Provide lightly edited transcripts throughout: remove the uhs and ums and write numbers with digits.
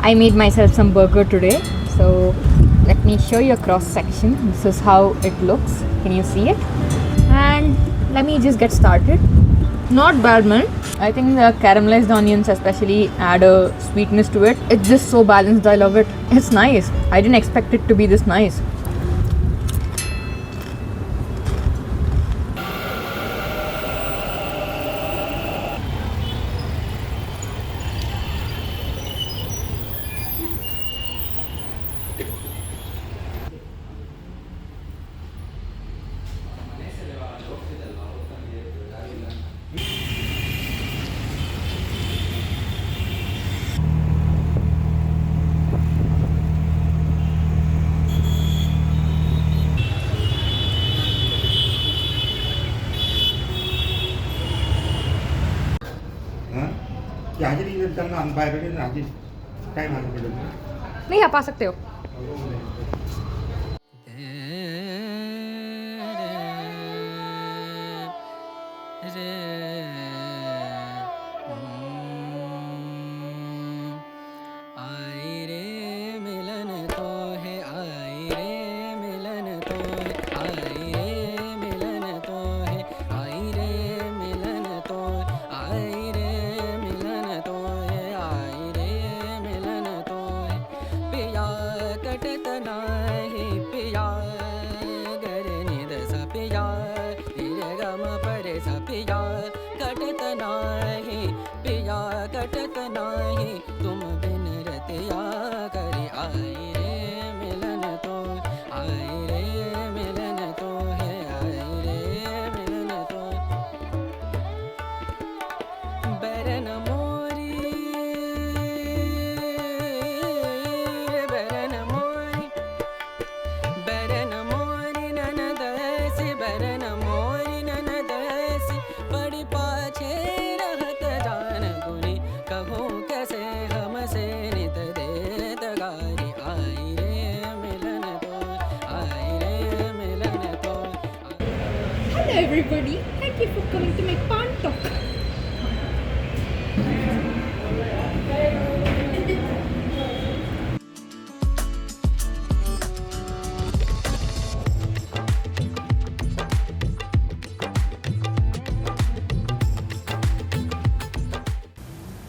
I made myself some burger today. So let me show you a cross section. This is how it looks. Can you see it? And let me just get started. Not bad, man. I think the caramelized onions especially add a sweetness to it. It's just so balanced. I love it. It's nice. I didn't expect it to be this nice. नहीं आप आ सकते हो. Hello everybody, thank you for coming to my pan talk.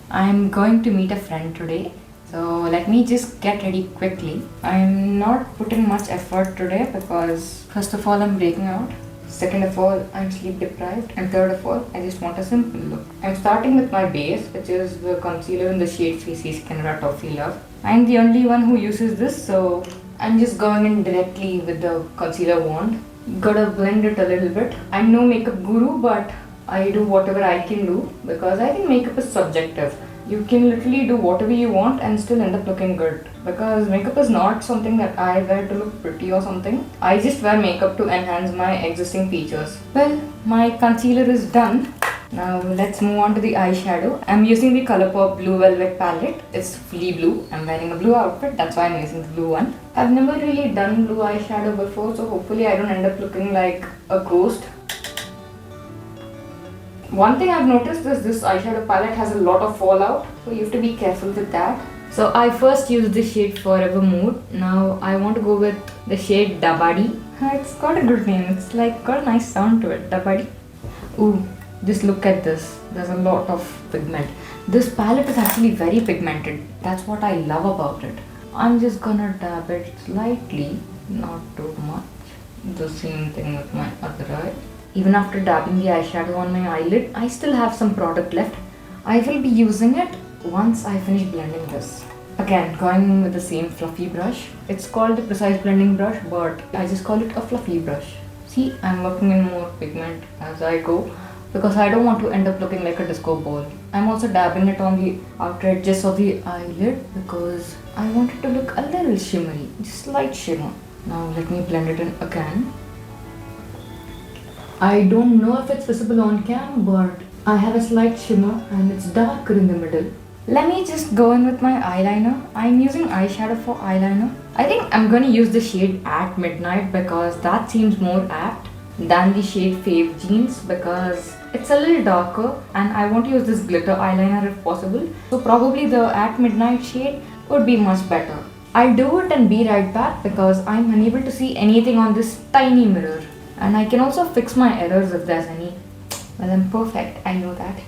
I'm going to meet a friend today, so let me just get ready quickly. I'm not putting much effort today because first of all I'm breaking out, second of all I'm sleep deprived, and third of all I just want a simple look. I'm starting with my base, which is the concealer in the shade Faces Canada Toffee Love. I'm the only one who uses this, so I'm just going in directly with the concealer wand. Gotta blend it a little bit. I'm no makeup guru, but I do whatever I can do because I think makeup is subjective. You can literally do whatever you want and still end up looking good, because makeup is not something that I wear to look pretty or something. I just wear makeup to enhance my existing features. Well, my concealer is done. Now let's move on to the eyeshadow. I'm using the Colourpop Blue Velvet palette. It's fully blue. I'm wearing a blue outfit, that's why I'm using the blue one. I've never really done blue eyeshadow before, so hopefully I don't end up looking like a ghost. One thing I've noticed is this eyeshadow palette has a lot of fallout, so you have to be careful with that. So I first used the shade Forever Mood. Now I want to go with the shade Dabadi. It's got a good name, it's like got a nice sound to it, Dabadi. Ooh, just look at this, there's a lot of pigment. This palette is actually very pigmented, that's what I love about it. I'm just gonna dab it slightly, not too much. The same thing with my other eye. Even after dabbing the eyeshadow on my eyelid, I still have some product left. I will be using it once I finish blending this. Again, going with the same fluffy brush. It's called the Precise Blending Brush, but I just call it a fluffy brush. See, I'm working in more pigment as I go because I don't want to end up looking like a disco ball. I'm also dabbing it on the outer edges of the eyelid because I want it to look a little shimmery, just light shimmer. Now let me blend it in again. I don't know if it's visible on cam, but I have a slight shimmer and it's darker in the middle. Let me just go in with my eyeliner. I'm using eyeshadow for eyeliner. I think I'm going to use the shade At Midnight because that seems more apt than the shade Fave Jeans because it's a little darker and I want to use this glitter eyeliner if possible. So probably the At Midnight shade would be much better. I'll do it and be right back because I'm unable to see anything on this tiny mirror. And I can also fix my errors if there's any. Well, I'm perfect, I know that.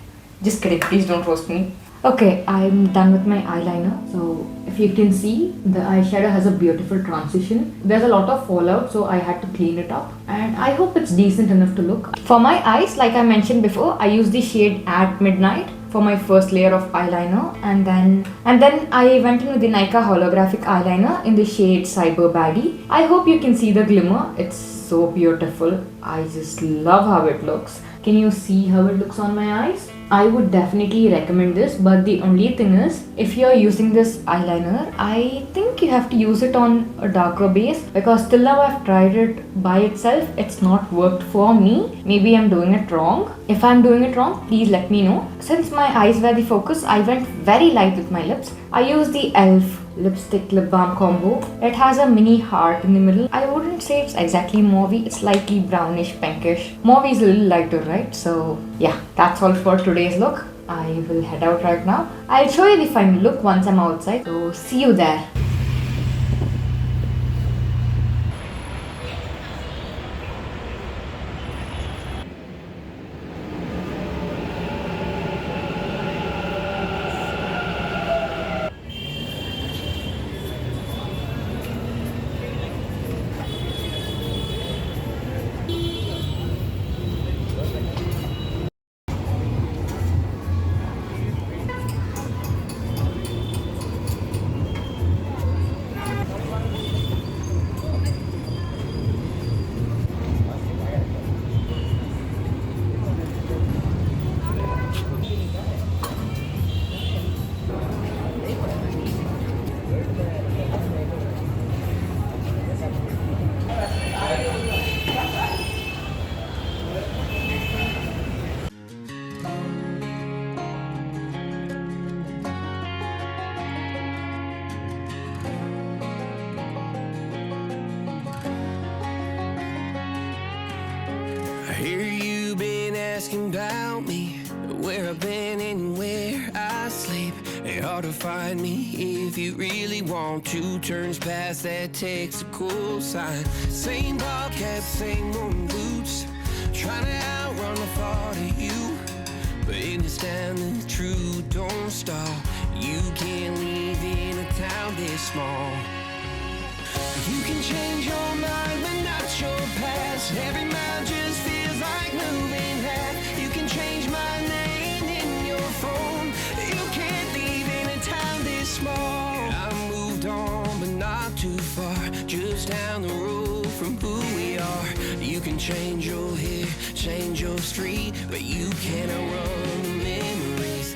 Just kidding, please don't roast me. Okay, I'm done with my eyeliner. So if you can see, the eyeshadow has a beautiful transition. There's a lot of fallout, so I had to clean it up. And I hope it's decent enough to look. For my eyes, like I mentioned before, I use the shade At Midnight for my first layer of eyeliner, and then I went in with the Nykaa holographic eyeliner in the shade Cyber Baddie. I hope you can see the glimmer. It's so beautiful. I just love how it looks. Can you see how it looks on my eyes? I would definitely recommend this, but the only thing is, if you're using this eyeliner, I think you have to use it on a darker base, because till now I've tried it by itself, it's not worked for me. Maybe I'm doing it wrong. If I'm doing it wrong, please let me know. Since my eyes were the focus, I went very light with my lips. I used the e.l.f. lipstick lip balm combo. It has a mini heart in the middle. I wouldn't say it's exactly mauvey, it's slightly brownish pinkish. Mauvey is a little lighter, right? So yeah, that's all for today's look. I will head out right now. I'll show you the final look once I'm outside, so see you there. I hear you been asking about me, where I've been and where I sleep. It's hard to find me if you really want to. Turns past that takes a cool sign. Same ball cap, same moon boots, trying to outrun the thought of you. But in this town the truth don't stop. You can't live in a town this small. You can change your mind but not your past. Every mile just feels like moving half. You can change my name in your phone. You can't leave in a town this small. I moved on but not too far, just down the road from who we are. You can change your hair, change your street, but you can't outrun the memories.